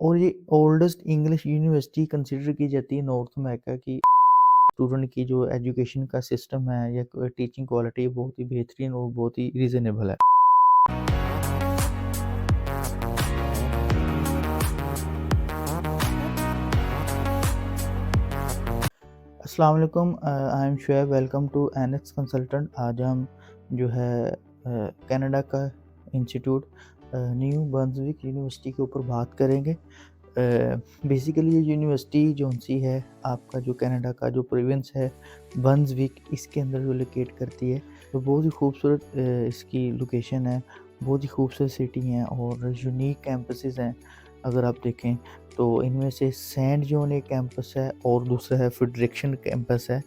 और ये oldest English university consider की जाती है नॉर्थ अमेरिका की। स्टूडेंट की जो एजुकेशन का सिस्टम है या टीचिंग क्वालिटी बहुत ही बेहतरीन और बहुत ही रीज़नेबल है। अस्सलाम वालेकुम, I am Shoaib, welcome to NX consultant. आज हम जो है कनाडा का इंस्टीट्यूट न्यू ब्रंसविक यूनिवर्सिटी के ऊपर बात करेंगे। बेसिकली ये यूनिवर्सिटी जो सी है आपका जो कनाडा का जो प्रोविंस है ब्रंसविक, इसके अंदर जो लोकेट करती है। तो बहुत ही खूबसूरत इसकी लोकेशन है, बहुत ही खूबसूरत सिटी है और यूनिक कैंपसेस हैं। अगर आप देखें तो इनमें से सेंट जॉन एक कैंपस है और दूसरा है फ्रेडरिक्सन कैंपस है।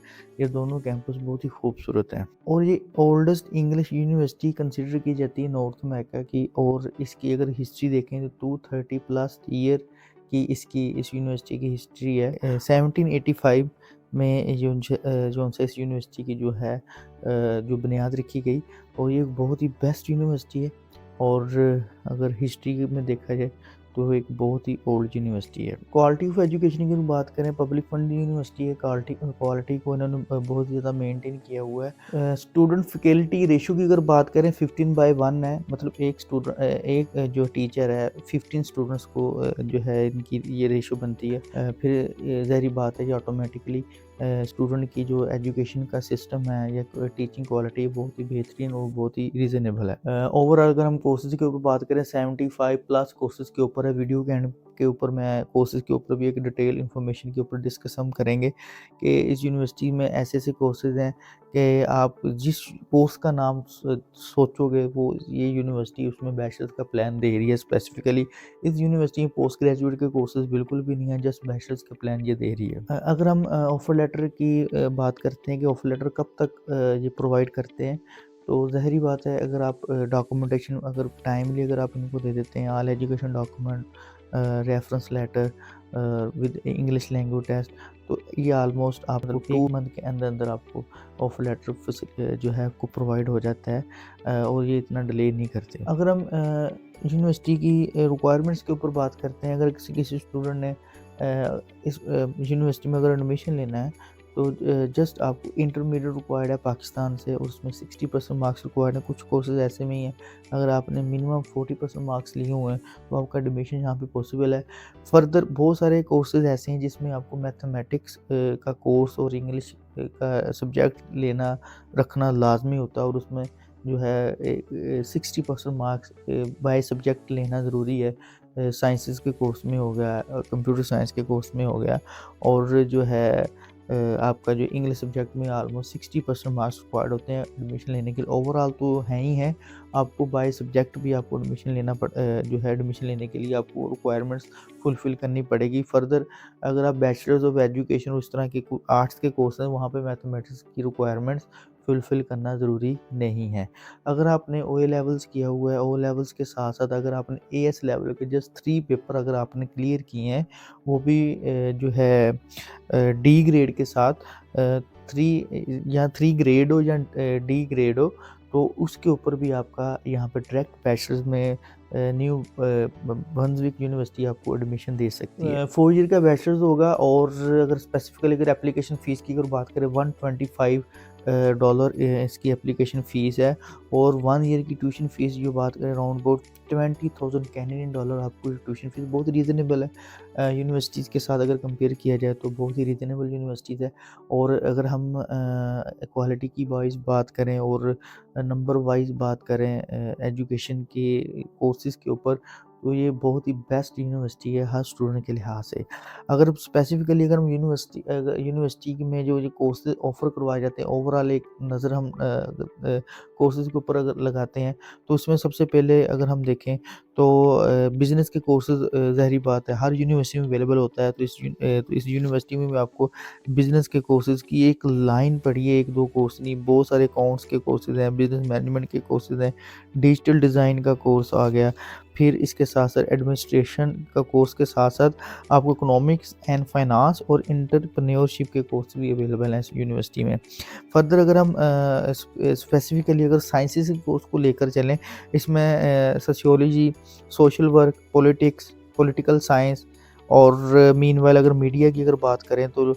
ये दोनों कैंपस बहुत ही खूबसूरत हैं और ये ओल्डेस्ट इंग्लिश यूनिवर्सिटी कंसिडर की जाती है नॉर्थ अमेरिका की। और इसकी अगर हिस्ट्री देखें तो 230 प्लस ईयर की इसकी इस यूनिवर्सिटी की हिस्ट्री है। 1785 में जो से इस यूनिवर्सिटी की जो है जो बुनियाद रखी गई और ये बहुत ही बेस्ट यूनिवर्सिटी है। और अगर हिस्ट्री में देखा जाए तो एक बहुत ही ओल्ड यूनिवर्सिटी है। क्वालिटी ऑफ एजुकेशन की बात करें, पब्लिक फंड यूनिवर्सिटी है। क्वालिटी को इन्होंने बहुत ज़्यादा मेंटेन किया हुआ है। स्टूडेंट फैकल्टी रेशो की अगर बात करें 15/1 है, मतलब एक जो टीचर है 15 स्टूडेंट्स को जो है इनकी ये रेशो बनती है। फिर ज़ाहिर बात है कि ऑटोमेटिकली स्टूडेंट की जो एजुकेशन का सिस्टम है या टीचिंग क्वालिटी बहुत ही बेहतरीन और बहुत ही रीज़नेबल है। ओवरऑल अगर हम कोर्सेज़ के ऊपर बात करें 75 प्लस कोर्सेज़ के ऊपर है। वीडियो के एंड के ऊपर मैं कोर्सेज़ के ऊपर भी एक डिटेल इन्फॉर्मेशन के ऊपर डिस्कस हम करेंगे कि इस यूनिवर्सिटी में ऐसे कोर्सेज़ हैं कि आप जिस कोर्स का नाम सोचोगे वो ये यूनिवर्सिटी उसमें बैचलर्स का प्लान दे रही है। स्पेसिफिकली इस यूनिवर्सिटी में पोस्ट ग्रेजुएट के कोर्सेज़ बिल्कुल भी नहीं है, जस्ट बैचलर्स का प्लान ये दे रही है। अगर हम ऑफ़र लेटर की बात करते हैं कि ऑफ़र लेटर कब तक ये प्रोवाइड करते हैं, तो ज़ाहिर-सी बात है अगर आप डॉक्यूमेंटेशन अगर टाइमली अगर आप इनको दे देते हैं, all education document, reference letter with English language test, तो ये ऑलमोस्ट आपको 2 मंथ के अंदर आपको ऑफ़र लेटर जो है आपको प्रोवाइड हो जाता है और ये इतना डिले नहीं करते। अगर हम यूनिवर्सिटी की रिक्वायरमेंट्स के ऊपर बात करते हैं, अगर किसी स्टूडेंट ने इस यूनिवर्सिटी में अगर एडमिशन लेना है तो जस्ट आपको इंटरमीडिएट रिक्वायर्ड है पाकिस्तान से और उसमें 60% मार्क्स रिक्वायर्ड है। कुछ कोर्सेज ऐसे में ही हैं अगर आपने मिनिमम 40% मार्क्स लिए हुए हैं तो आपका एडमिशन यहाँ पे पॉसिबल है। फर्दर बहुत सारे कोर्सेज ऐसे हैं जिसमें आपको मैथमेटिक्स का कोर्स और इंग्लिश का सब्जेक्ट लेना रखना लाजमी होता है और उसमें जो है 60% मार्क्स बाय सब्जेक्ट लेना ज़रूरी है। साइंसेस के कोर्स में हो गया, कंप्यूटर साइंस के कोर्स में हो गया और जो है आपका जो इंग्लिश सब्जेक्ट में ऑलमोस्ट 60% मार्क्स रिक्वायर्ड होते हैं एडमिशन लेने के लिए। ओवरऑल तो है ही है, आपको बाय सब्जेक्ट भी आपको एडमिशन जो है एडमिशन लेने के लिए आपको रिक्वायरमेंट्स फुलफ़िल करनी पड़ेगी। फर्दर अगर आप बैचलर्स ऑफ एजुकेशन उस तरह के आर्ट्स के कोर्स हैं वहाँ पे मैथमेटिक्स की रिक्वायरमेंट्स फुलफ़िल करना ज़रूरी नहीं है। अगर आपने ओए लेवल्स किया हुआ है, ओ लेवल्स के साथ-साथ अगर आपने एएस लेवल के जस्ट 3 पेपर अगर आपने क्लियर किए हैं, वो भी जो है डी ग्रेड के साथ 3 ग्रेड हो या डी ग्रेड हो, तो उसके ऊपर भी आपका यहाँ पे डायरेक्ट बैचलर्स में न्यू ब्रंसविक यूनिवर्सिटी आपको एडमिशन दे सकती है। 4 ईयर का बैचलर्स होगा और अगर स्पेसिफिकली अगर एप्लीकेशन फ़ीस की अगर बात करें $125 डॉलर इसकी एप्लीकेशन फ़ीस है और 1 ईयर की ट्यूशन फ़ीस जो बात करें अराउंड अबाउट $20,000 कैनेडियन डॉलर आपको ट्यूशन फ़ीस बहुत रीज़नेबल है। यूनिवर्सिटीज़ के साथ अगर कंपेयर किया जाए तो बहुत ही रीज़नेबल यूनिवर्सिटीज़ है। और अगर हम क्वालिटी की वाइज़ बात करें और नंबर वाइज़ बात करें एजुकेशन के कोर्सेज़ के ऊपर, तो ये बहुत ही बेस्ट यूनिवर्सिटी है हर स्टूडेंट के लिहाज से। अगर स्पेसिफिकली अगर हम यूनिवर्सिटी में जो कोर्सेज ऑफ़र करवाए जाते हैं ओवरऑल एक नज़र हम कोर्सेज़ के ऊपर अगर लगाते हैं तो उसमें सबसे पहले अगर हम देखें तो बिज़नेस के कोर्सेज़ ज़ाहिर बात है हर यूनिवर्सिटी में अवेलेबल होता है। तो इस यूनिवर्सिटी में भी आपको बिज़नेस के कोर्सेज़ की एक लाइन पड़ी है, 1-2 कोर्स नहीं, बहुत सारे अकाउंट्स के कोर्सेज़ हैं, बिज़नेस मैनेजमेंट के कोर्सेज़ हैं, डिजिटल डिज़ाइन का कोर्स आ गया। फिर इसके साथ-साथ एडमिनिस्ट्रेशन का कोर्स के साथ-साथ आपको इकोनॉमिक्स एंड फाइनेंस और एंटरप्रेन्योरशिप के कोर्स भी अवेलेबल हैं इस यूनिवर्सिटी में। फर्दर अगर हम स्पेसिफिकली अगर साइंसेस के कोर्स को लेकर चलें, इसमें sociology, social work, politics, political science और मीनवाइल अगर मीडिया की अगर बात करें तो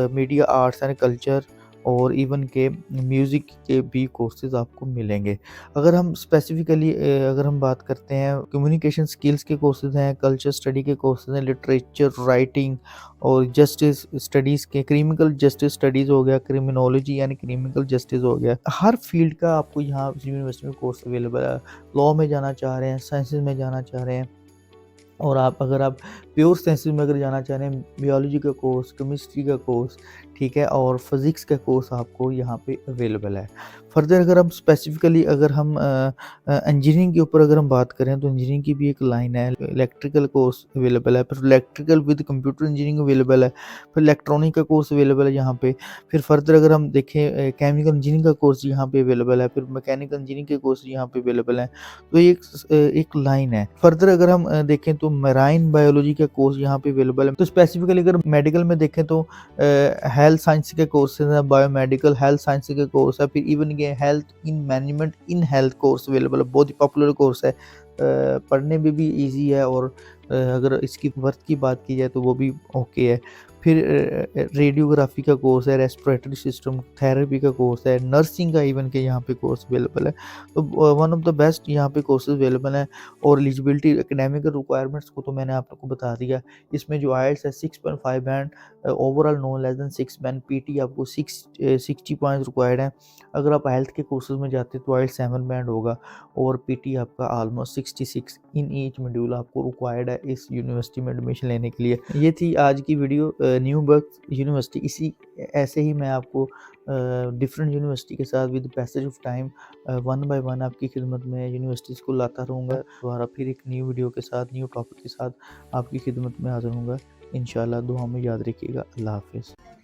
मीडिया आर्ट्स एंड कल्चर और इवन के म्यूज़िक के भी कोर्सेज़ आपको मिलेंगे। अगर हम स्पेसिफ़िकली अगर हम बात करते हैं कम्युनिकेशन स्किल्स के कोर्सेज़ हैं, कल्चर स्टडी के कोर्सेज़ हैं, लिटरेचर, राइटिंग और जस्टिस स्टडीज़ के क्रिमिनल जस्टिस स्टडीज़ हो गया, क्रिमिनोलॉजी यानी क्रिमिनल जस्टिस हो गया। हर फ़ील्ड का आपको यहाँ यूनिवर्सिटी में कोर्स अवेलेबल है। लॉ में जाना चाह रहे हैं, साइंसेज़ में जाना चाह रहे हैं और अगर आप प्योर साइंसेस में अगर जाना चाह रहे हैं, बायोलॉजी का कोर्स, केमिस्ट्री का कोर्स, ठीक है, और फिज़िक्स का कोर्स आपको यहाँ पे अवेलेबल है। फर्दर अगर हम स्पेसिफ़िकली अगर हम इंजीनियरिंग के ऊपर अगर हम बात करें तो इंजीनियरिंग की भी एक लाइन है, इलेक्ट्रिकल कोर्स अवेलेबल है, फिर electrical with computer engineering available है, फिर इलेक्ट्रॉनिक का कोर्स अवेलेबल है यहाँ पे। फिर फर्दर अगर हम देखें केमिकल इंजीनियरिंग का कोर्स यहाँ पे अवेलेबल है, फिर मैकेनिकल इंजीनियरिंग के कोर्स यहाँ पे अवेलेबल हैं। तो ये एक लाइन है। फर्दर अगर हम देखें तो मैराइन बायोलॉजी का कोर्स यहाँ पे अवेलेबल है। तो स्पेसिफिकली अगर मेडिकल में देखें तो हेल्थ साइंस के कोर्सेज हैं, बायोमेडिकल हेल्थ साइंस के कोर्स है, फिर इवन ये health in management in health course available है। बहुत ही पॉपुलर कोर्स है, पढ़ने में भी ईजी है और अगर इसकी वर्थ की बात की जाए तो वो भी ओके है। फिर रेडियोग्राफी का कोर्स है, रेस्पिरेटरी सिस्टम थेरेपी का कोर्स है, नर्सिंग का इवन के यहाँ पे कोर्स अवेलेबल है। तो वन ऑफ द बेस्ट यहाँ पे कोर्सेज अवेलेबल हैं और एलिजिबिलिटी एकेडमिक रिक्वायरमेंट्स को तो मैंने आप लोग को बता दिया। इसमें जो आईएलटीएस है 6.5 band, overall no less than 6 band, PT आपको 60 पॉइंट्स रिक्वायर्ड हैं। अगर आप हेल्थ के कोर्सेज में जाते हैं तो आईएलटीएस 7 बैंड होगा और पीटी आपका ऑलमोस्ट 66 इन ईच मॉड्यूल आपको रिक्वायर्ड है इस यूनिवर्सिटी में एडमिशन लेने के लिए। ये थी आज की वीडियो न्यूबर्ग यूनिवर्सिटी। इसी ऐसे ही मैं आपको डिफरेंट यूनिवर्सिटी के साथ with passage of time one by one आपकी खिदमत में यूनिवर्सिटीज़ को लाता रहूँगा। दोबारा फिर एक न्यू वीडियो के साथ, न्यू टॉपिक के साथ आपकी खिदमत में हाज़िर होऊँगा। इंशाल्लाह दुआ में याद रखिएगा। अल्लाह हाफ़िज़।